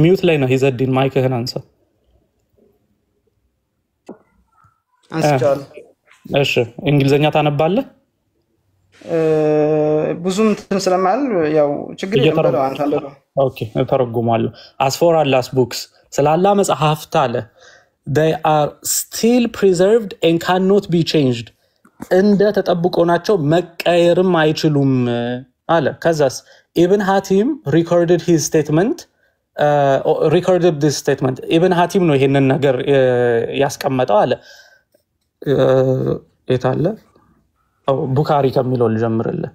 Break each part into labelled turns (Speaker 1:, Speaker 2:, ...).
Speaker 1: ሚውት ላይ ነው ይዘድን ማይክህን አንሳ
Speaker 2: አንስቻለሁ
Speaker 1: እሺ እንግሊዘኛ ታነባለህ
Speaker 2: ብዙም ስለማል ያው ችግር የለም አንተ አንደው
Speaker 1: ኦኬ ተረጉማለሁ as for Allah's books ስላላ መጽሐፍት አለ they are still preserved and cannot be changed እንደ ተጠብቆ ናቸው መቀየርም አይችሉም አለ ከዛስ Ibn Hatim recorded this statement Ibn Hatim ነው ይሄንን ነገር ያስቀመጠው አለ የታለ ቡኻሪ ከሚለው ልጀምርልህ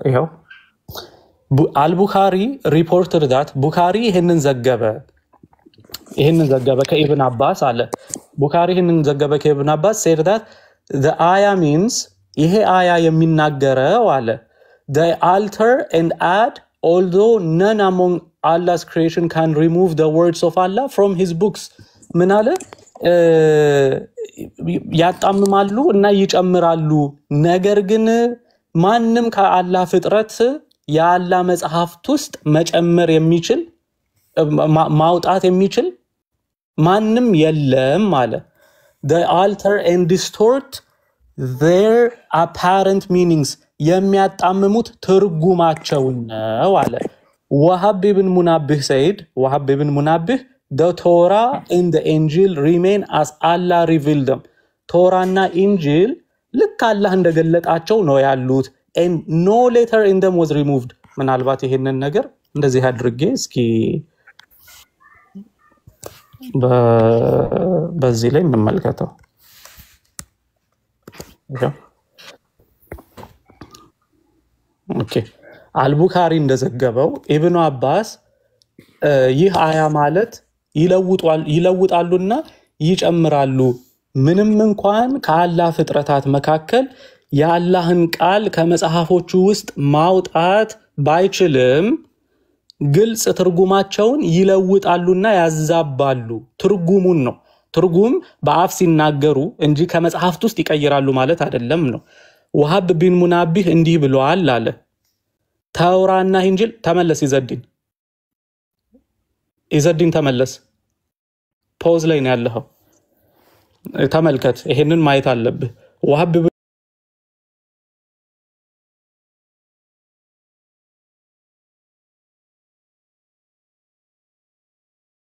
Speaker 1: ይሄው አልቡኻሪ reported that ቡኻሪ ይሄንን ዘገበ ከኢብን አባስ አለ ቡኻሪ ይሄንን ዘገበ ከኢብን አባስ said that the ayah means ይሄ አያ የሚናገረው አለ they alter and add although none among Allah's creation can remove the words of Allah from his books ምን አለ ያጣምማሉ እና ይጨምራሉ ነገር ግን ማንንም ከአላህ ፍጥረት የአላህ መጽሐፍት ውስጥ መጨመር የሚችል ማውጣት የሚችል ማንንም የለም አለ they alter and distort their apparent meanings የሚያጣምሙት ትርጉማቸው ነው አለ ወሃብ ኢብን ሙናብህ said ወሃብ ኢብን ሙናብህ the Torah and the Injil remain as Allah revealed them Torah እና Injil ልክ አላህ እንደገለጣቸው ነው ያሉት and no letter in them was removed ምናልባት ይሄንን ነገር እንደዚህ አድርጌ እስኪ በዚህ ላይ እንመልከተው ኦኬ አልቡኻሪ እንደዘገበው ኢብኑ አባስ ይህ አያ ማለት ይለውጣሉና ይጨምራሉ ምንም እንኳን ከአላህ ፍጥረታት መካከል የአላህን ቃል ከመጽሐፎቹ ውስጥ ማውጣት ባይችልም ግልጽ ትርጉማቸውን ይለውጣሉና ያዛባሉ ትርጉሙን ነው ትርጉም በአፍ ሲናገሩ እንጂ ከመጽሐፍት ውስጥ ይቀይራሉ ማለት አይደለም ነው ወሃብ ቢን ሙናቢህ እንዲህ ብለዋል አለ ተውራና ኢንጂል ተመለስ ይዘድን ተመለስ ፖዝ ላይ ነው ያለው ተመልከት ይሄንን ማየት አለብህ ወሃብ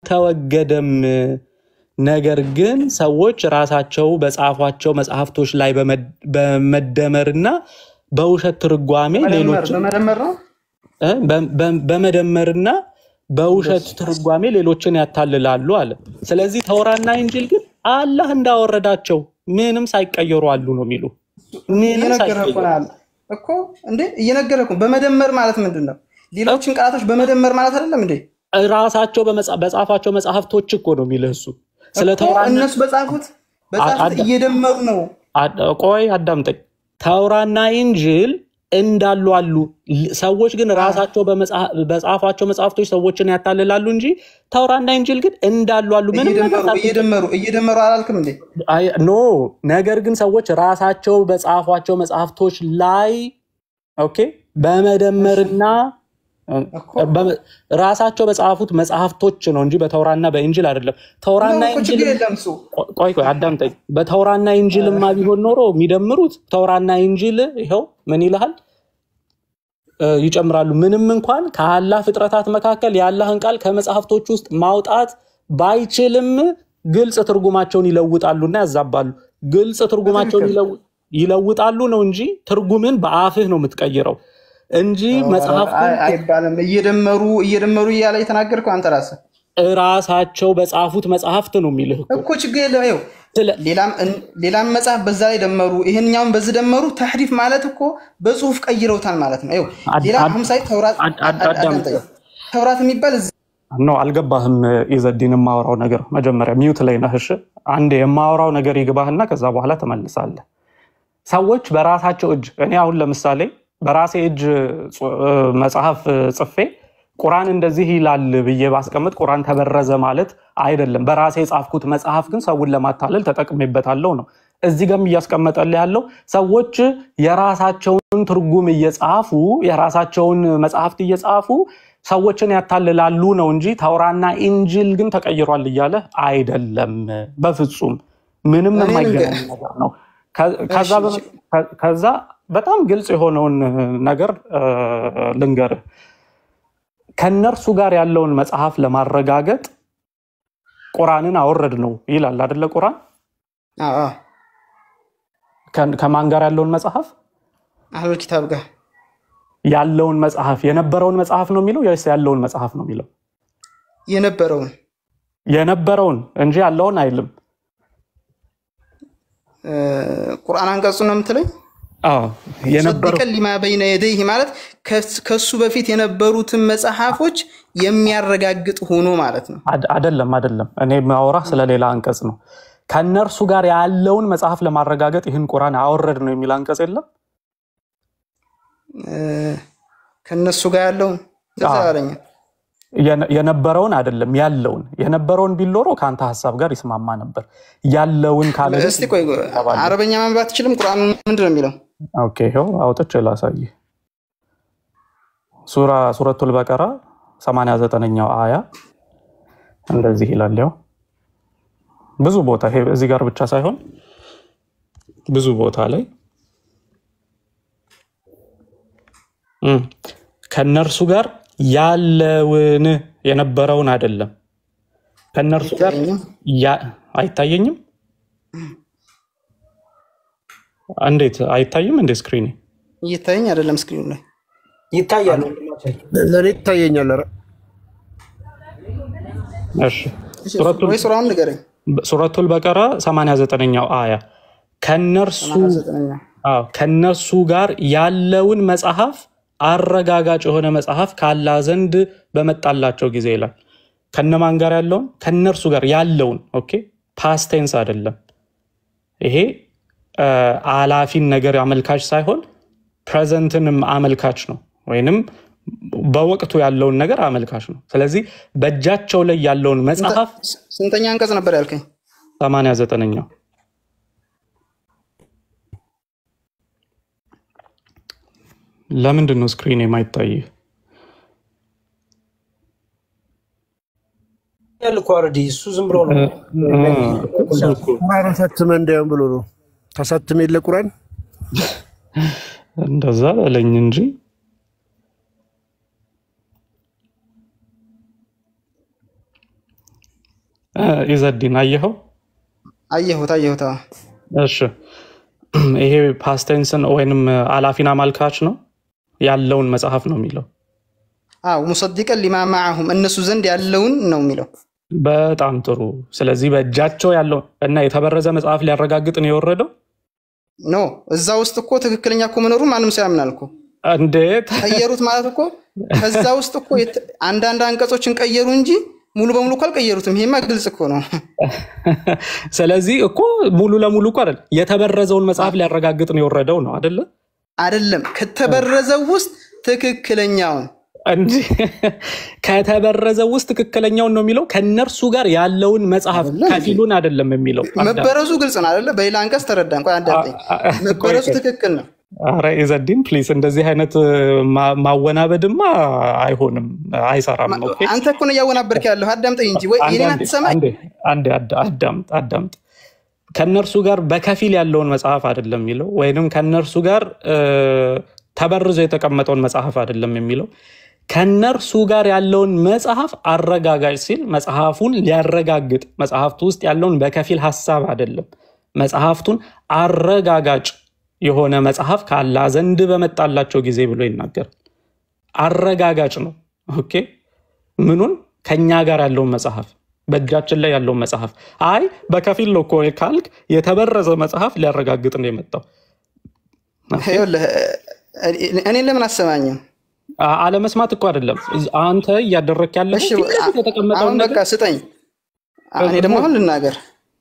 Speaker 1: ተወገደም ነገር ግን ሰዎች ራሳቸው በጻፏቸው መጽሐፍቶች ላይ በመደመርና በውሸት ትርጓሜ ሌሎች በመደመርና በውሸት ትርጓሜ ሌሎችን ያታልላሉ አለ ስለዚህ ተውራና ኢንጂል ግን አላህ እንዳወረዳቸው ምንም ሳይቀየሩ አሉ ነው የሚሉ ምንም ሳይቀየሩ
Speaker 2: እኮ እንዴ እየነገረኩ በመደመር ማለት ምንድነው ሌሎችን ቃላቶች በመደመር ማለት አይደለም እንዴ
Speaker 1: ራሳቸው በጻፋቸው መጽሐፍቶች እኮ ነው የሚለሱ ስለ ተውራና
Speaker 2: እነሱ በጻፉት እየደመሩ ነው
Speaker 1: ቆይ አዳምጠኝ ተውራና ኢንጂል እንዳሉ አሉ ሰዎች ግን ራሳቸው በጻፋቸው መጽሐፍቶች ሰዎችን ያታልላሉ እንጂ ተውራና ኢንጂል ግን እንዳሉ አሉ ምንም
Speaker 2: እየደመሩ አላልኩም እንዴ
Speaker 1: ኖ ነገር ግን ሰዎች ራሳቸው በጻፏቸው መጽሐፍቶች ላይ ኦኬ በመደመርና ራሳቸው በጻፉት መጽሐፍቶች ነው እንጂ በተውራና በኢንጂል አይደለም ተውራና ኢንጂል ቆይ አዳምጠኝ በተውራና ኢንጂልማ ቢሆን ኖሮ የሚደምሩት ተውራና ኢንጂል ይሄው ምን ይላል ይጨምራሉ ምንም እንኳን ከአላህ ፍጥረታት መካከል የአላህን ቃል ከመጽሐፍቶች ውስጥ ማውጣት ባይችልም ግልጽ ትርጉማቸውን ይለውጣሉና ያዛባሉ ግልጽ ትርጉማቸውን ይለውጣሉ ነው እንጂ ትርጉምን በአፍህ ነው የምትቀይረው እንጂ መጽሐፍቱን
Speaker 2: አይባልም እየደመሩ ያለ የተናገርከው አንተ
Speaker 1: ራሳቸው በጻፉት መጽሐፍት ነው የሚልህ
Speaker 2: እኮ ችግር የለም ይኸው ሌላም መጽሐፍ በዛ ላይ ደመሩ ይሄንኛውን በዚህ ደመሩ ተህሪፍ ማለት እኮ በጽሁፍ ቀይረውታል ማለት ነው ይኸው ሌላ 50 ተውራት የሚባል
Speaker 1: ነው አልገባህም ኢዘዲን ማወራው ነገር መጀመሪያ ሚውት ላይ ነህ እሺ አንዴ የማወራው ነገር ይግባህና ከዛ በኋላ ተመልሳለህ ሰዎች በራሳቸው እጅ እኔ አሁን ለምሳሌ በራሴ እጅ መጽሐፍ ጽፌ ቁርአን እንደዚህ ይላል ብዬ ባስቀምጥ ቁርአን ተበረዘ ማለት አይደለም በራሴ ጻፍኩት መጽሐፍ ግን ሰውን ለማታለል ተጠቅሜበታለሁ ነው እዚህ ጋርም እያስቀመጠልህ ያለው ሰዎች የራሳቸውን ትርጉም እየጻፉ የራሳቸውን መጽሐፍት እየጻፉ ሰዎችን ያታልላሉ ነው እንጂ ተውራትና ኢንጂል ግን ተቀይሯል እያለ አይደለም። በፍጹም ምንም የማይገናኝ ነገር ነው። ከዛ በጣም ግልጽ የሆነውን ነገር ልንገርህ። ከነርሱ ጋር ያለውን መጽሐፍ ለማረጋገጥ ቁርአንን አወረድ ነው ይላል አይደለ? ቁርአን ከማን ጋር ያለውን መጽሐፍ?
Speaker 2: አህሉል ኪታብ ጋር
Speaker 1: ያለውን መጽሐፍ የነበረውን መጽሐፍ ነው የሚለው ወይስ ያለውን መጽሐፍ ነው የሚለው? የነበረውን እንጂ ያለውን አይልም።
Speaker 2: ቁርአን አንቀጹ ነው የምትለኝ?
Speaker 1: አዎ የነበረው
Speaker 2: ሊማ በይነ የደይህ ማለት ከሱ በፊት የነበሩትን መጽሐፎች የሚያረጋግጥ ሆኖ ማለት ነው።
Speaker 1: አይደለም እኔ ማውራ ስለሌላ አንቀጽ ነው። ከነርሱ ጋር ያለውን መጽሐፍ ለማረጋገጥ ይህን ቁርአን አወረድ ነው የሚል አንቀጽ የለም።
Speaker 2: ከነሱ ጋር ያለውን ተዛረኛ
Speaker 1: የነበረውን አይደለም ያለውን የነበረውን ቢሎሮ ካንተ ሐሳብ ጋር ይስማማ ነበር። ያለውን ካለ
Speaker 2: እስቲ ቆይ አረበኛ ማንበብ አትችልም? ቁርአን ምንድነው የሚለው?
Speaker 1: ኦኬ ይሄው አውጥቼ ላሳይ። ሱረቱል በቀራ 89ኛው አያ እንደዚህ ይላል። ያው ብዙ ቦታ ይሄ እዚህ ጋር ብቻ ሳይሆን ብዙ ቦታ ላይ ከነርሱ ጋር ያለውን የነበረውን አይደለም። ከነርሱ ጋር አይታየኝም። እንዴት አይታይም? እንደ ስክሪን
Speaker 2: ይታየኝ አይደለም? ስክሪኑ ላይ
Speaker 3: ይታያል። ለኔ ይታየኛል።
Speaker 1: እሺ ሱረቱል በቀራ 89ኛው አያ ከነርሱ ጋር ያለውን መጽሐፍ አረጋጋጭ የሆነ መጽሐፍ ካላህ ዘንድ በመጣላቸው ጊዜ ይላል። ከነማን ጋር ያለውን? ከነርሱ ጋር ያለውን። ኦኬ ፓስት ቴንስ አይደለም ይሄ። አላፊን ነገር አመልካች ሳይሆን ፕሬዘንትንም አመልካች ነው፣ ወይንም በወቅቱ ያለውን ነገር አመልካች ነው። ስለዚህ በእጃቸው ላይ ያለውን መጽሐፍ
Speaker 2: ስንተኛ አንቀጽ ነበር ያልከኝ?
Speaker 1: 89ኛው። ለምንድን ነው ስክሪን የማይታይ?
Speaker 3: ያልኳርዲ እሱ ዝም ብሎ ነው
Speaker 4: ቁርአን ተሰትመ እንደም ብሎ ነው ተሰትመ የለ ቁርአን
Speaker 1: እንደዛ በለኝ እንጂ ኢዘዲን አየኸው?
Speaker 2: አየሁት።
Speaker 1: እሺ ይሄ ፓስት ቴንስን ወይንም አላፊና ማልካች ነው ያለውን መጽሐፍ ነው የሚለው።
Speaker 2: ሙሰዲቀን ሊማ ማዓሁም እነሱ ዘንድ ያለውን ነው የሚለው።
Speaker 1: በጣም ጥሩ። ስለዚህ በእጃቸው ያለው እና የተበረዘ መጽሐፍ ሊያረጋግጥ ነው የወረደው
Speaker 2: ኖ። እዛ ውስጥ እኮ ትክክለኛ እኮ መኖሩ ማንም ሰው ያምናል እኮ።
Speaker 1: እንዴት
Speaker 2: ቀየሩት ማለት እኮ ከዛ ውስጥ እኮ አንዳንድ አንቀጾችን ቀየሩ እንጂ ሙሉ በሙሉ እኮ አልቀየሩትም። ይሄማ ግልጽ እኮ ነው።
Speaker 1: ስለዚህ እኮ ሙሉ ለሙሉ እኮ አይደል የተበረዘውን መጽሐፍ ሊያረጋግጥ ነው የወረደው ነው አይደለም? ከተበረዘው ውስጥ ትክክለኛውን እንጂ ከተበረዘው ውስጥ ትክክለኛውን ነው የሚለው። ከነርሱ ጋር ያለውን መጽሐፍ ከፊሉን አይደለም የሚለው።
Speaker 2: መበረዙ ግልጽ ነው አይደለ? በሌላ አንቀጽ ተረዳን። ቆይ አንዳንዴ መበረዙ ትክክል ነው።
Speaker 1: አረ ኢዘዲን ፕሊስ እንደዚህ አይነት ማወናበድማ አይሆንም፣ አይሰራም። ኦኬ
Speaker 2: አንተ እኮ ነው ያወናበርክ ያለው። አዳምጠኝ እንጂ ወይ የኔን አትሰማኝ?
Speaker 1: አንዴ አዳምጥ። ከነርሱ ጋር በከፊል ያለውን መጽሐፍ አይደለም የሚለው፣ ወይንም ከነርሱ ጋር ተበርዞ የተቀመጠውን መጽሐፍ አይደለም የሚለው። ከነርሱ ጋር ያለውን መጽሐፍ አረጋጋጭ ሲል መጽሐፉን ሊያረጋግጥ መጽሐፍቱ ውስጥ ያለውን በከፊል ሐሳብ አይደለም፣ መጽሐፍቱን አረጋጋጭ የሆነ መጽሐፍ ካላህ ዘንድ በመጣላቸው ጊዜ ብሎ ይናገራል። አረጋጋጭ ነው። ኦኬ ምኑን? ከኛ ጋር ያለውን መጽሐፍ በእጃችን ላይ ያለውን መጽሐፍ። አይ በከፊል ነው እኮ ካልክ የተበረዘ መጽሐፍ ሊያረጋግጥ ነው የመጣው።
Speaker 2: እኔ ለምን አሰማኝም?
Speaker 1: አለመስማት እኮ አይደለም አንተ እያደረክ ያለው።
Speaker 2: እሺ አሁን በቃ ስጠኝ። እኔ ደግሞ አሁን ልናገር።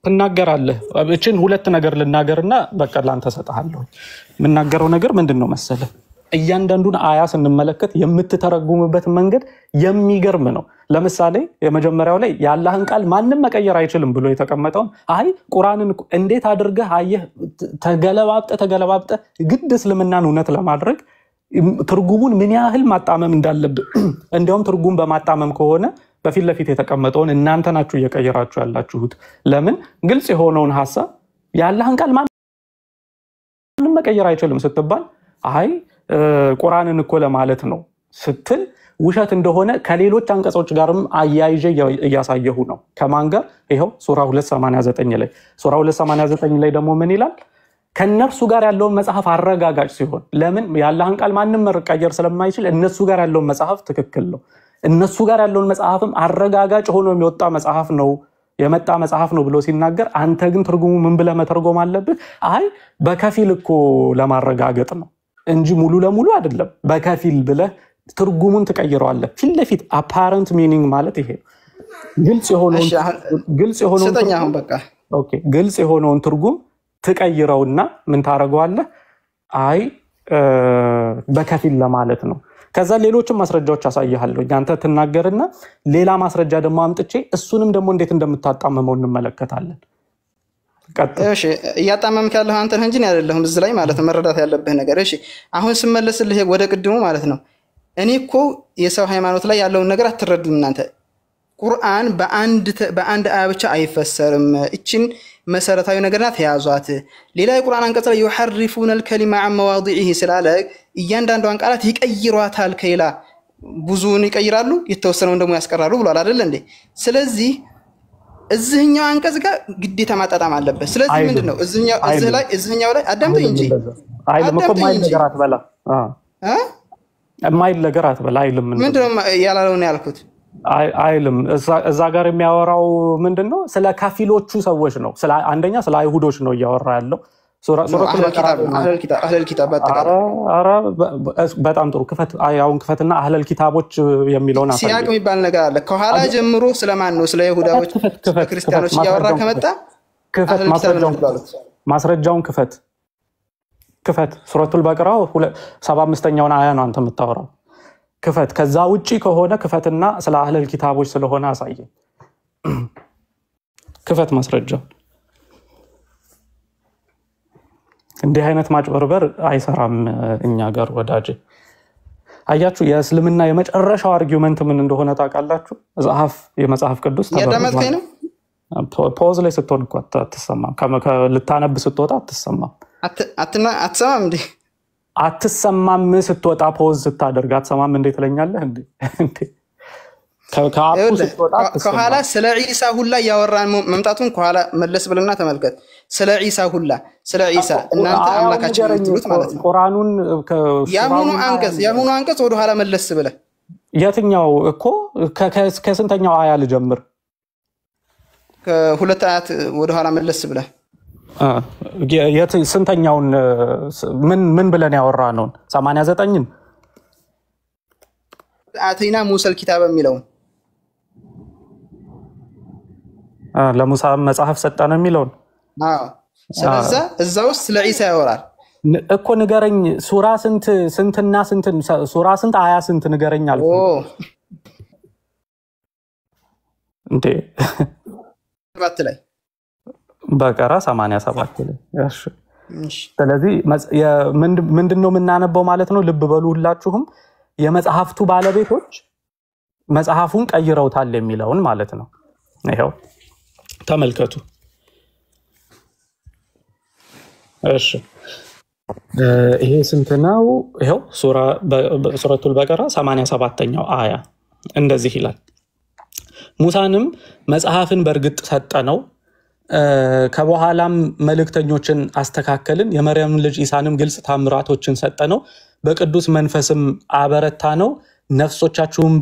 Speaker 1: ትናገራለህ። እቺን ሁለት ነገር ልናገርና በቃ ላንተ ሰጣለሁ። የምናገረው ነገር ምንድነው መሰለህ? እያንዳንዱን አያ ስንመለከት የምትተረጉምበት መንገድ የሚገርም ነው። ለምሳሌ የመጀመሪያው ላይ የአላህን ቃል ማንም መቀየር አይችልም ብሎ የተቀመጠውን አይ ቁርአንን እንዴት አድርገህ አየህ ተገለባብጠ ግድ እስልምናን እውነት ለማድረግ ትርጉሙን ምን ያህል ማጣመም እንዳለብህ እንዲያውም ትርጉም በማጣመም ከሆነ በፊት ለፊት የተቀመጠውን እናንተ ናችሁ እየቀየራችሁ ያላችሁት ለምን ግልጽ የሆነውን ሐሳብ የአላህን ቃል ማንም መቀየር አይችልም ስትባል አይ ቁርአንን እኮ ለማለት ነው ስትል ውሸት እንደሆነ ከሌሎች አንቀጾች ጋርም አያይዤ እያሳየሁ ነው ከማን ጋር ይሄው ሱራ 289 ላይ ሱራ 289 ላይ ደግሞ ምን ይላል ከነርሱ ጋር ያለውን መጽሐፍ አረጋጋጭ ሲሆን ለምን የአላህን ቃል ማንም መቀየር ስለማይችል እነሱ ጋር ያለውን መጽሐፍ ትክክል ነው እነሱ ጋር ያለውን መጽሐፍም አረጋጋጭ ሆኖ የሚወጣ መጽሐፍ ነው የመጣ መጽሐፍ ነው ብሎ ሲናገር አንተ ግን ትርጉሙ ምን ብለህ መተርጎም አለብህ አይ በከፊል እኮ ለማረጋገጥ ነው እንጂ ሙሉ ለሙሉ አይደለም በከፊል ብለህ ትርጉሙን ትቀይረዋለህ ፊት ለፊት apparent meaning ማለት ይሄ ግልጽ የሆነውን ትርጉም ትቀይረውና ምን ታረጋዋለህ አይ በከፊል ለማለት ነው ከዛ ሌሎችም ማስረጃዎች አሳይሃለሁ አንተ ትናገርና ሌላ ማስረጃ ደግሞ አምጥቼ እሱንም ደግሞ እንዴት እንደምታጣመመው እንመለከታለን
Speaker 2: እሺ ያጣመምክ ያለው አንተ እንጂ አይደለም እዚህ ላይ ማለት መረዳት ያለብህ ነገር እሺ አሁን ስመለስልህ ወደ ቅድሙ ማለት ነው እኔ እኮ የሰው ሃይማኖት ላይ ያለውን ነገር አትረዱም እናንተ ቁርአን በአንድ አያ ብቻ አይፈሰርም እቺን መሰረታዊ ነገርና ተያዟት ሌላ የቁርአን አንቀጽ ላይ يحرفون الكلمه عن مواضعه ስላለ እያንዳንዷን ቃላት ይቀይሯታል ከሌላ ብዙውን ይቀይራሉ የተወሰነውን ደግሞ ያስቀራሉ ብሏል አይደል እንዴ ስለዚህ እዚህኛው አንቀጽ ጋር ግዴታ ማጣጣም አለበት ስለዚህ ምንድነው እዚህኛው ላይ አዳምጠኝ እንጂ
Speaker 1: አይልም እኮ ማይል ነገር አትበላ ማይል ነገር አትበላ አይልም
Speaker 2: ምንድነው ያላለው ነው ያልኩት
Speaker 1: አይልም እዛ ጋር የሚያወራው ምንድነው ስለ ካፊሎቹ ሰዎች ነው ስለ አንደኛ ስለ አይሁዶች ነው እያወራ ያለው ሱራ አህለል ኪታብ በጣም ጥሩ አሁን ክፈትና አህለል ኪታቦች የሚለውን አሳይ
Speaker 2: ሲያቅ የሚባል ነገር አለ ከኋላ ጀምሮ ስለማን ነው ስለ ይሁዳዎች ክርስቲያኖች እያወራ ከመጣ
Speaker 1: ክፈት ማስረጃውን ክፈት ሱረቱል በቀራ 75ኛውን አያ ነው አንተ የምታወራው ክፈት ከዛ ውጪ ከሆነ ክፈትና ስለ አህለል ኪታቦች ስለሆነ አሳይ ክፈት ማስረጃው እንዲህ አይነት ማጭበርበር አይሰራም እኛ ጋር ወዳጅ አያችሁ የእስልምና የመጨረሻው አርጊውመንት ምን እንደሆነ ታውቃላችሁ የመጽሐፍ ቅዱስ
Speaker 2: ያዳመጥከኝ ነው
Speaker 1: ፖዝ ላይ ስትሆን እኮ አትሰማም ልታነብ ስትወጣ አትሰማም
Speaker 2: አትሰማም እንዴ
Speaker 1: አትሰማም ስትወጣ ፖዝ ስታደርግ አትሰማም እንዴ ትለኛለህ እንዴ ከአፑ ስትወጣ
Speaker 2: ከኋላ ስለ ዒሳ ሁላ ያወራን መምጣቱን ከኋላ መለስ ብለና ተመልከት ስለ ዒሳ ሁላ ስለ ዒሳ እናንተ አምላካችን የምትሉት ማለት ነው ቁርአኑን ያሁኑ አንቀጽ ወደ ኋላ መለስ ብለ
Speaker 1: የትኛው እኮ ከስንተኛው አያ ልጀምር
Speaker 2: ከሁለት አያት ወደ ኋላ መለስ ብለ
Speaker 1: ስንተኛውን ምን ብለን ያወራነው 89ን
Speaker 2: አተይና ሙሰል ኪታብ የሚለው
Speaker 1: ለሙሳ መጽሐፍ ሰጠነ የሚለው
Speaker 2: ስለዛ እዛው ውስጥ ስለ ዒሳ ያወራል
Speaker 1: እኮ ንገረኝ ሱራ ስንትና ሱራ ስንት አያ ስንት ንገረኝ አልኩ እንዴ
Speaker 2: ላይ
Speaker 1: በቀራ 87 ላይ እሺ ስለዚህ ምንድነው የምናነበው ማለት ነው ልብ በሉ ሁላችሁም የመጽሐፍቱ ባለቤቶች መጽሐፉን ቀይረውታል የሚለውን ማለት ነው ይሄው ተመልከቱ እሺ ይሄ ስንት ነው ይሄው ሱረቱል በቀራ 87ኛው አያ እንደዚህ ይላል ሙሳንም መጽሐፍን በርግጥ ሰጠነው ከበኋላም መልእክተኞችን አስተካከልን የመርየም ልጅ ኢሳንም ግልጽ ታምራቶችን ሰጠነው በቅዱስ መንፈስም አበረታነው ነፍሶቻችሁም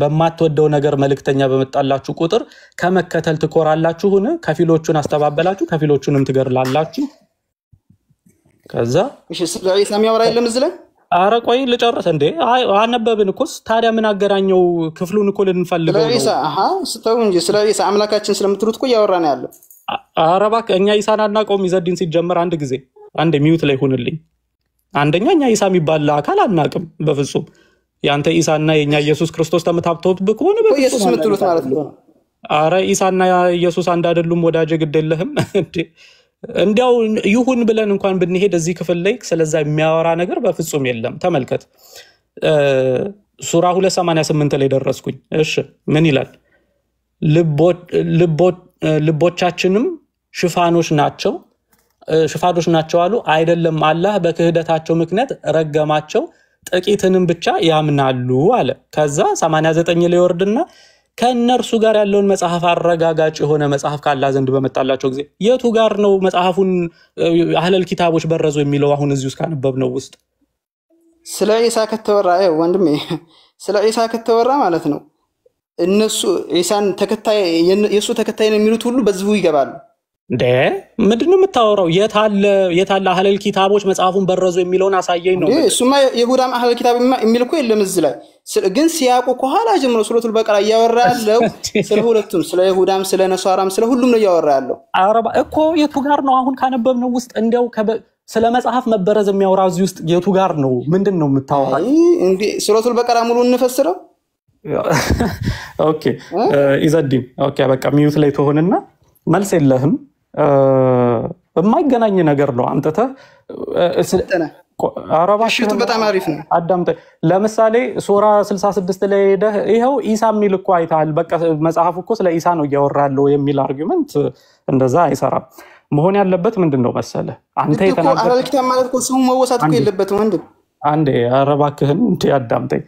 Speaker 1: በማትወደው ነገር መልእክተኛ በመጣላችሁ ቁጥር ከመከተል ትኮራላችሁን ከፊሎቹን አስተባበላችሁ ከፊሎቹንም ትገርላላችሁ ከዛ
Speaker 2: እሺ ስለ ዒሳ የሚያወራ የለም እዚህ ላይ
Speaker 1: አረ ቆይ ልጨርስ እንዴ አነበብን እኮ ታዲያ ምን አገራኘው ክፍሉን እኮ ልንፈልገው ነው
Speaker 2: ዒሳ ስተው እንጂ ስለ ዒሳ አምላካችን ስለምትሉት እኮ ያወራና ያለው
Speaker 1: አረ እባክህ እኛ ኢሳን አናውቀውም ይዘድን ሲጀመር አንድ ሚውት ላይ ሆንልኝ አንደኛ እኛ ኢሳ የሚባል አካል አናውቅም በፍጹም ያንተ ኢሳና የኛ ኢየሱስ ክርስቶስ ተመታብተውብህ ከሆነ
Speaker 2: ኢየሱስ ምትሉት ማለት ነው።
Speaker 1: አረ ኢሳና ኢየሱስ አንድ አይደሉም ወዳጄ ግድ የለህም እንዴ እንዲያው ይሁን ብለን እንኳን ብንሄድ እዚህ ክፍል ላይ ስለዛ የሚያወራ ነገር በፍጹም የለም። ተመልከት ሱራ 288 ላይ ደረስኩኝ። እሺ ምን ይላል? ልቦቻችንም ሽፋኖች ናቸው አሉ። አይደለም አላህ በክህደታቸው ምክንያት ረገማቸው፣ ጥቂትንም ብቻ ያምናሉ አለ። ከዛ 89 ላይ ወርድና ከነርሱ ጋር ያለውን መጽሐፍ አረጋጋጭ የሆነ መጽሐፍ ካላ ዘንድ በመጣላቸው ጊዜ የቱ ጋር ነው መጽሐፉን አህለል ኪታቦች በረዙ የሚለው? አሁን እዚህ ውስጥ ካነበብነው ውስጥ
Speaker 2: ስለ ኢሳ ከተወራ ወንድሜ ስለ ኢሳ ከተወራ ማለት ነው እነሱ ኢሳን ተከታይ የሱ ተከታይ ነው የሚሉት ሁሉ በዝቡ ይገባሉ።
Speaker 1: እንዴ ምንድነው የምታወራው? የታለ አህለል ኪታቦች መጽሐፉን በረዙ የሚለውን አሳየኝ ነው።
Speaker 2: እሱማ ይሁዳም አህለል ኪታብ የሚል እኮ የለም እዚህ ላይ። ግን ሲያቁ ከኋላ ጀምሮ ሱረቱል በቀራ እያወራ ያለው ስለ ሁለቱም ስለ ይሁዳም ስለ ነሷራም ስለ ሁሉም ነው እያወራ ያለው።
Speaker 1: አረባ እኮ የቱ ጋር ነው አሁን ካነበብነው ውስጥ እንዲያው ስለ መጽሐፍ መበረዝ የሚያወራ እዚህ ውስጥ የቱ ጋር ነው? ምንድነው የምታወራው?
Speaker 2: እንዴ ሱረቱል በቀራ ሙሉ እንፈስረው።
Speaker 1: ኦኬ ኢዘዲን ኦኬ በቃ ሚዩት ላይ ተሆንና መልስ የለህም። በማይገናኝ ነገር ነው አምጥተህ
Speaker 2: አረባሽቱ በጣም አሪፍ ነው።
Speaker 1: አዳምጠኝ። ለምሳሌ ሱራ 66 ላይ ሄደህ ይሄው ኢሳ የሚል እኮ አይተሃል። በቃ መጽሐፉ እኮ ስለ ኢሳ ነው እያወራለው የሚል አርጊውመንት እንደዛ አይሰራም። መሆን ያለበት ምንድነው መሰለህ? አንተ የተናገርከው
Speaker 2: አህለል ኪታብ ማለት እኮ ስሙ መወሳት እኮ የለበትም ወንድም።
Speaker 1: አንዴ አረባክህን እንት ያዳምጠኝ።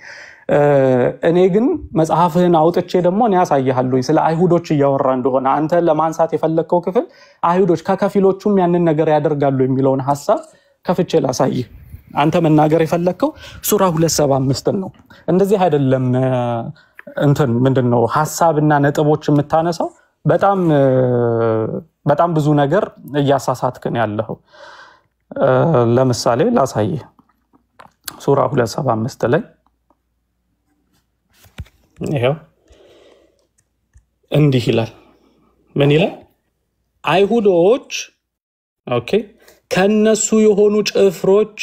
Speaker 1: እኔ ግን መጽሐፍህን አውጥቼ ደግሞ እኔ ያሳይሃለሁ ስለ አይሁዶች እያወራ እንደሆነ አንተ ለማንሳት የፈለከው ክፍል አይሁዶች ከከፊሎቹም ያንን ነገር ያደርጋሉ የሚለውን ሐሳብ ከፍቼ ላሳይ። አንተ መናገር የፈለከው ሱራ 275 ነው። እንደዚህ አይደለም። እንትን ምንድነው ሐሳብና ነጥቦች የምታነሳው? በጣም ብዙ ነገር እያሳሳትከን ያለው። ለምሳሌ ላሳይ። ሱራ 275 ላይ ይሄው እንዲህ ይላል። ምን ይላል? አይሁዶች ኦኬ ከነሱ የሆኑ ጭፍሮች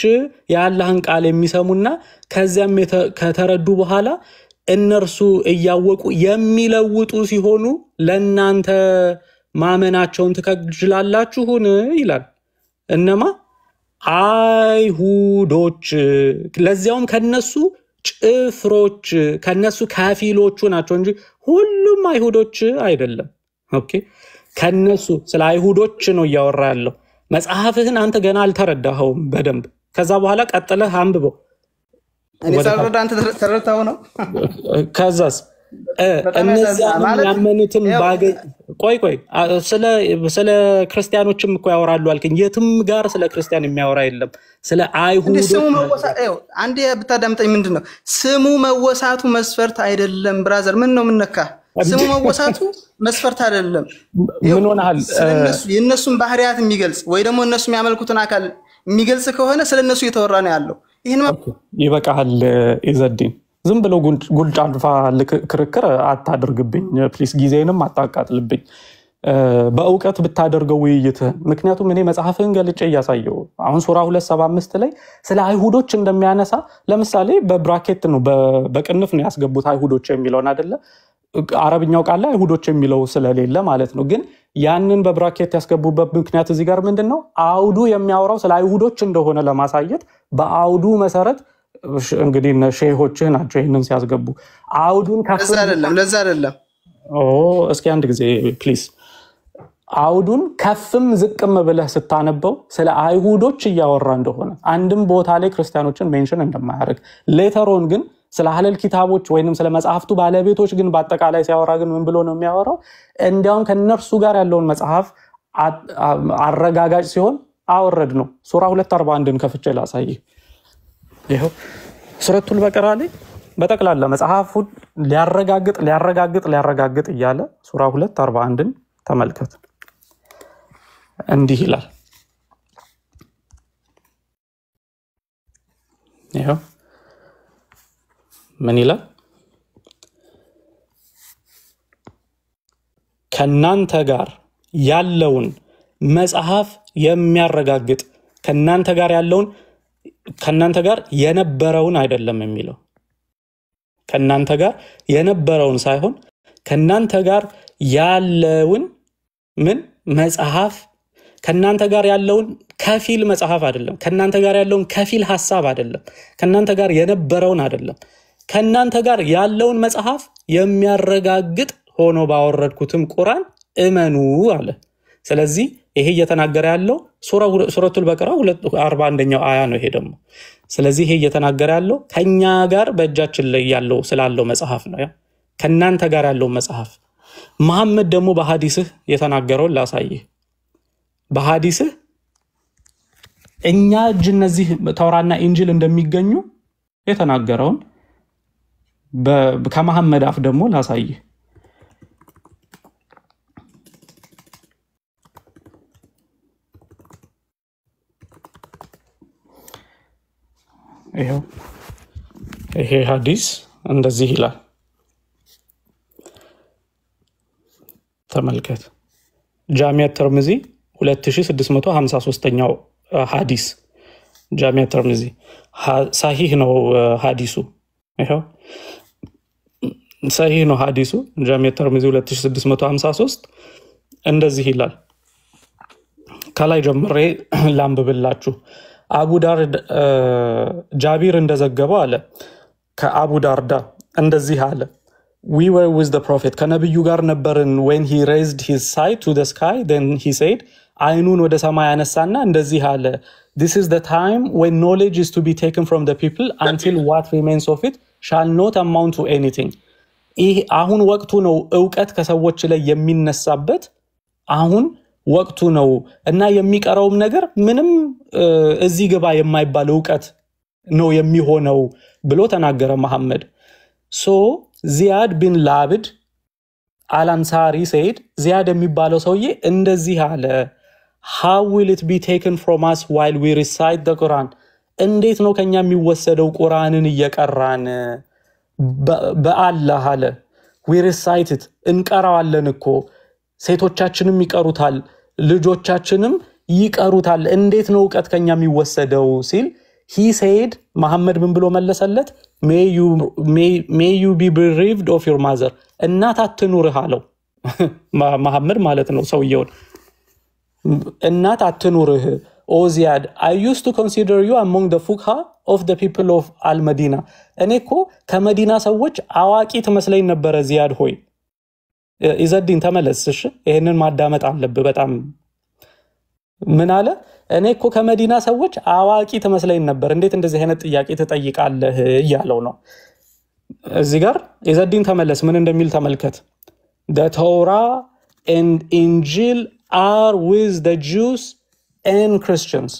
Speaker 1: የአላህን ቃል የሚሰሙና ከዚያም ከተረዱ በኋላ እነርሱ እያወቁ የሚለውጡ ሲሆኑ ለናንተ ማመናቸውን ትከጅላላችሁን ይላል። እነማ አይሁዶች፣ ለዚያውም ከነሱ ጭፍሮች፣ ከነሱ ከፊሎቹ ናቸው እንጂ ሁሉም አይሁዶች አይደለም። ኦኬ ከነሱ ስለ አይሁዶች ነው እያወራ ያለው። መጽሐፍህን አንተ ገና አልተረዳኸውም በደንብ። ከዛ በኋላ ቀጥለህ አንብበው።
Speaker 2: እኔ ሳልረዳ አንተ ተረድተኸው ነው።
Speaker 1: ከዛስ እነዚያ ያመኑትን ባገኝ ቆይ ስለ ክርስቲያኖችም እኮ ያወራሉ አልከኝ። የትም ጋር ስለ ክርስቲያን የሚያወራ የለም። ስለ አይሁዶች
Speaker 2: ስሙ መወሳቱ አንዴ ብታዳምጠኝ ምንድነው ስሙ መወሳቱ መስፈርት አይደለም ብራዘር። ምን ነው ምንነካ? ስሙ መወሳቱ መስፈርት አይደለም።
Speaker 1: ምን ሆነሃል?
Speaker 2: የነሱን ባህሪያት የሚገልጽ ወይ ደግሞ እነሱ የሚያመልኩትን አካል የሚገልጽ ከሆነ ስለነሱ እየተወራ ነው ያለው። ይሄን
Speaker 1: ይበቃሃል ኢዘዲን። ዝም ብሎ ጉልጫ አልፋ ክርክር አታድርግብኝ ፕሊስ። ጊዜንም አታቃጥልብኝ። በእውቀት ብታደርገው ውይይትህን። ምክንያቱም እኔ መጽሐፍህን ገልጬ እያሳየው አሁን ሱራ 275 ላይ ስለ አይሁዶች እንደሚያነሳ ለምሳሌ በብራኬት ነው በቅንፍ ነው ያስገቡት አይሁዶች የሚለውን አይደለ? አረብኛው ቃል ላይ አይሁዶች የሚለው ስለሌለ ማለት ነው። ግን ያንን በብራኬት ያስገቡበት ምክንያት እዚህ ጋር ምንድነው? አውዱ የሚያወራው ስለ አይሁዶች እንደሆነ ለማሳየት በአውዱ መሰረት እንግዲህ ሼሆችህ ናቸው ይሄንን ሲያስገቡ አውዱን
Speaker 2: ለዛ አይደለም።
Speaker 1: እስኪ አንድ ጊዜ ፕሊዝ አውዱን ከፍም ዝቅም ብለህ ስታነበው ስለ አይሁዶች እያወራ እንደሆነ አንድም ቦታ ላይ ክርስቲያኖችን ሜንሽን እንደማያደርግ ሌተሮን ግን ስለ አህለል ኪታቦች ወይንም ስለ መጽሐፍቱ ባለቤቶች ግን በአጠቃላይ ሲያወራ ግን ምን ብሎ ነው የሚያወራው? እንዲያውም ከነርሱ ጋር ያለውን መጽሐፍ አረጋጋጭ ሲሆን አወረድ ነው። ሱራ 241ን ከፍቼ ላሳይ። ይሄው ሱረቱል በቀራ ላይ በጠቅላላ መጽሐፉን ሊያረጋግጥ እያለ ሱራ 241ን ተመልከት። እንዲህ ይላል። ይሄው ምን ይላል? ከናንተ ጋር ያለውን መጽሐፍ የሚያረጋግጥ ከናንተ ጋር የነበረውን አይደለም የሚለው ከናንተ ጋር የነበረውን ሳይሆን ከናንተ ጋር ያለውን ምን መጽሐፍ ከናንተ ጋር ያለውን ከፊል መጽሐፍ አይደለም ከናንተ ጋር ያለውን ከፊል ሐሳብ አይደለም ከናንተ ጋር የነበረውን አይደለም ከናንተ ጋር ያለውን መጽሐፍ የሚያረጋግጥ ሆኖ ባወረድኩትም ቁርአን እመኑ አለ ስለዚህ ይሄ እየተናገረ ያለው ሱረቱል በቀራ 41ኛው አያ ነው ይሄ ደግሞ ስለዚህ ይሄ እየተናገረ ያለው ከኛ ጋር በእጃችን ላይ ያለው ስላለው መጽሐፍ ነው ያ ከናንተ ጋር ያለው መጽሐፍ መሐመድ ደግሞ በሐዲስህ የተናገረው ላሳየ በሐዲስህ እኛ እጅ እነዚህ ተውራትና ኢንጂል እንደሚገኙ የተናገረውን ከመሐመድ አፍ ደግሞ ላሳየ ይሄ ሐዲስ እንደዚህ ይላል ተመልከት ጃሚዓ ተርሚዚ 2653ኛው ሐዲስ ጃሚዓ ተርሚዚ صحيح ነው ሐዲሱ ይሄው صحيح ነው ሐዲሱ ጃሚዓ ተርሚዚ 2653 እንደዚህ ይላል ከላይ ጀምሬ ላንብብላችሁ አቡ ዳርዳ ጃቢር እንደዘገበው አለ ከአቡ ዳርዳ እንደዚህ አለ we were with the prophet ከነብዩ ጋር ነበርን when he raised his sight to the sky then he said አይኑን ወደ ሰማይ ያነሳና እንደዚህ አለ this is the time when knowledge is to be taken from the people until what remains of it shall not amount to anything ይህ አሁን ወቅቱ ነው ዕውቀት ከሰዎች ላይ የሚነሳበት አሁን ወቅቱ ነው እና የሚቀረውም ነገር ምንም እዚህ ግባ የማይባል ዕውቀት ነው የሚሆነው ብሎ ተናገረ መሐመድ so ዚያድ ቢን ላብድ አልአንሳሪ said ዚያድ የሚባለው ሰውዬ እንደዚህ አለ how will it be taken from us while we recite the Quran እንዴት ነው ከኛ የሚወሰደው ቁርአንን እየቀራን በአላህ አለ we recite it እንቀራዋለን እኮ ሴቶቻችንም ይቀሩታል ልጆቻችንም ይቀሩታል እንዴት ነው ዕውቀት ከኛ የሚወሰደው ሲል he said መሐመድ ምን ብሎ መለሰለት may you be bereaved of your mother እናት አትኑርህ አለው መሐመድ ማለት ነው ሰውየው እናት አትኑርህ ኦ ዚያድ I used to consider you among the fuqaha of the people of al-Medina እኔኮ ከመዲና ሰዎች አዋቂ ተመስለኝ ነበር ዚያድ ሆይ ኢዘዲን ተመለስሽ ይሄንን ማዳመጥ አለብህ በጣም ምን አለ እኔኮ ከመዲና ሰዎች አዋቂ ተመስለኝ ነበር እንዴት እንደዚህ አይነት ጥያቄ ተጠይቃለህ ያለው ነው እዚህ ጋር ኢዘዲን ተመለስ ምን እንደሚል ተመልከት the Torah and Injil are with the Jews and Christians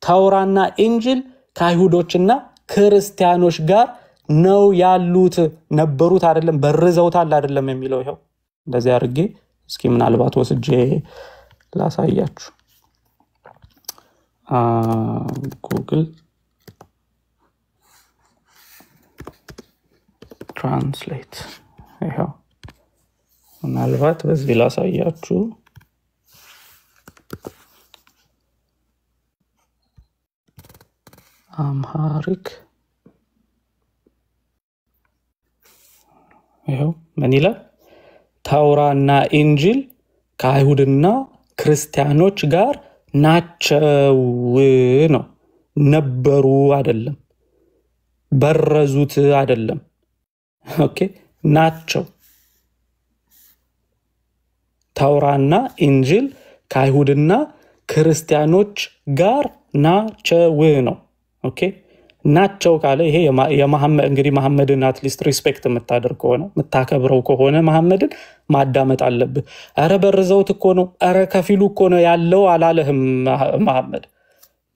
Speaker 1: ተውራና ኢንጂል ከአይሁዶችና ክርስቲያኖች ጋር ነው ያሉት ነበሩት አይደለም በርዘውታል አይደለም የሚለው ይሄው እንደዚህ አድርጌ እስኪ ምናልባት ወስጄ ላሳያችሁ Google Translate ይሄው ምናልባት በዚህ ላሳያችሁ አምሃሪክ ይሄው ምን ይላል ተውራና ኢንጂል ከአይሁድና ክርስቲያኖች ጋር ናቸው ነው ነበሩ አይደለም በረዙት አይደለም ኦኬ ናቸው ተውራና ኢንጂል ከአይሁድና ክርስቲያኖች ጋር ናቸው ነው ኦኬ ናቸው ካለ ይሄ የመሐመድ እንግዲህ መሐመድን አትሊስት ሪስፔክት የምታደርግ ከሆነ የምታከብረው ከሆነ መሐመድን ማዳመጥ አለብህ አረ በርዘውት እኮ ነው አረ ከፊሉ እኮ ነው ያለው አላለህም መሐመድ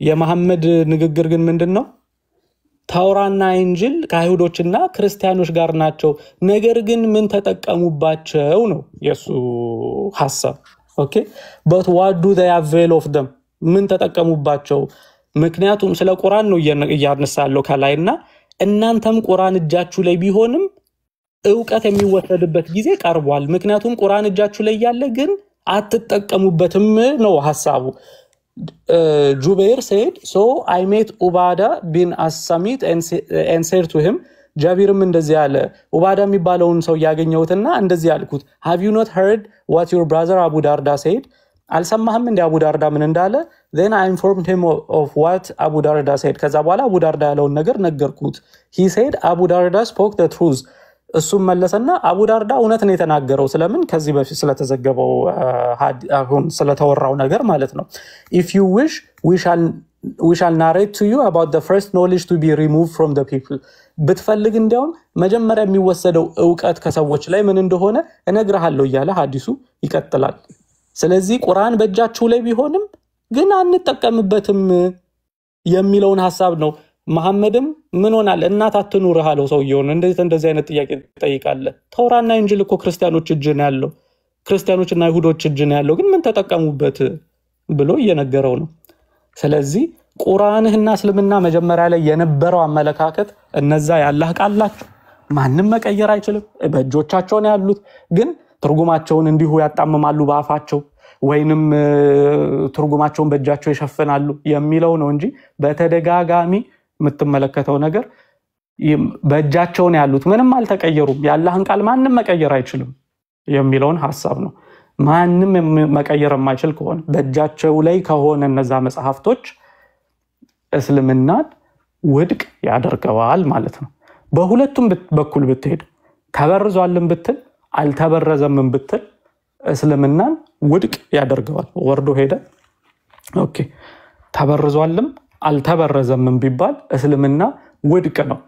Speaker 1: የመሐመድ ንግግር ግን ምንድነው ተውራና ኢንጂል ከአይሁዶችና ክርስቲያኖች ጋር ናቸው ነገር ግን ምን ተጠቀሙባቸው ነው የሱ ሐሳብ ኦኬ but what do they avail of them ምን ተጠቀሙባቸው ምክንያቱም ስለ ቁርአን ነው እያነሳለው ከላይና እናንተም ቁርአን እጃችሁ ላይ ቢሆንም ዕውቀት የሚወሰድበት ጊዜ ቀርቧል ምክንያቱም ቁርአን እጃችሁ ላይ ያለ ግን አትጠቀሙበትም ነው ሐሳቡ Jubair said so I met Ubada bin as-Samit and said to him ጃቢርም እንደዚህ ያለ ኡባዳ የሚባለውን ሰው ያገኘውትና እንደዚህ ያልኩት have you not heard what your brother Abu Darda said አልሰማህም እንደ አቡ ዳርዳ ምን እንዳለ then I informed him of what Abu Darda said ከዛ በኋላ አቡ ዳርዳ ያለውን ነገር ነገርኩት he said Abu Darda spoke the truth እሱም መለሰና አቡ ዳርዳ እውነት ነው የተናገረው ስለምን ከዚህ በፊት ስለተዘገበው አሁን ስለተወራው ነገር ማለት ነው if you wish we shall narrate to you about the first knowledge to be removed from the people ብትፈልግ እንዲያውም መጀመሪያ የሚወሰደው ዕውቀት ከሰዎች ላይ ምን እንደሆነ እነግርሃለሁ ይያለ ሐዲሱ ይቀጥላል ስለዚህ ቁርአን በእጃችሁ ላይ ቢሆንም ግን አንጠቀምበትም የሚለውን ሐሳብ ነው መሐመድም ምን ሆናል እናት አትኑርህ አለው ሰውየው እንደዚህ አይነት ጥያቄ ጠይቃለ ተውራና እንጂል እኮ ክርስቲያኖች እጅ ነው ያለው ክርስቲያኖችና አይሁዶች እጅ ነው ያለው ግን ምን ተጠቀሙበት ብሎ እየነገረው ነው ስለዚህ ቁርአንህና እስልምና መጀመሪያ ላይ የነበረው አመለካከት እነዛ ያላህ ቃላችሁ ማንንም መቀየር አይችልም በእጆቻቸው ነው ያሉት ግን ትርጉማቸውን እንዲሁ ያጣመማሉ በአፋቸው ወይንም ትርጉማቸውን በእጃቸው ይሸፍናሉ የሚለው ነው እንጂ በተደጋጋሚ የምትመለከተው ነገር በእጃቸው ነው ያሉት ምንም አልተቀየሩም ያላህን ቃል ማንንም መቀየር አይችልም የሚለውን ሐሳብ ነው ማንንም መቀየር የማይችል ከሆነ በእጃቸው ላይ ከሆነ እነዛ መጽሐፍቶች እስልምናን ውድቅ ያደርገዋል ማለት ነው በሁለቱም በኩል ብትሄድ ተበርዟልም ብትል አልተበረዘምም ብትል እስልምናን ውድቅ ያደርገዋል ወርዶ ሄደ ኦኬ ተበርዟልም አልተበረዘምም ቢባል እስልምና ውድቅ ነው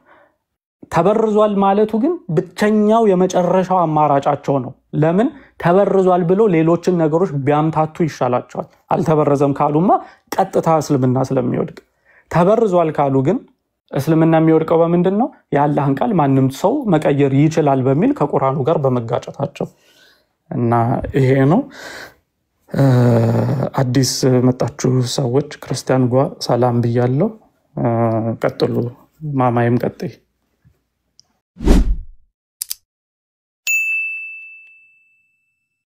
Speaker 1: ተበርዟል ማለቱ ግን ብቸኛው የመጨረሻው አማራጫቸው ነው ለምን ተበርዟል ብሎ ሌሎችን ነገሮች ቢያምታቱ ይሻላቸዋል አልተበረዘም ካሉማ ቀጥታ እስልምና ስለሚወድቅ ተበርዟል ካሉ ግን እስልምና የሚወድቀው በምንድነው ያላህን ቃል ማንንም ሰው መቀየር ይችላል በሚል ከቁርአኑ ጋር በመጋጨታቸው እና ይሄ ነው አዲስ መጣችሁ ሰዎች ክርስቲያን ጓ ሰላም ብያለሁ ቀጥሉ ማማይም ቀጥይ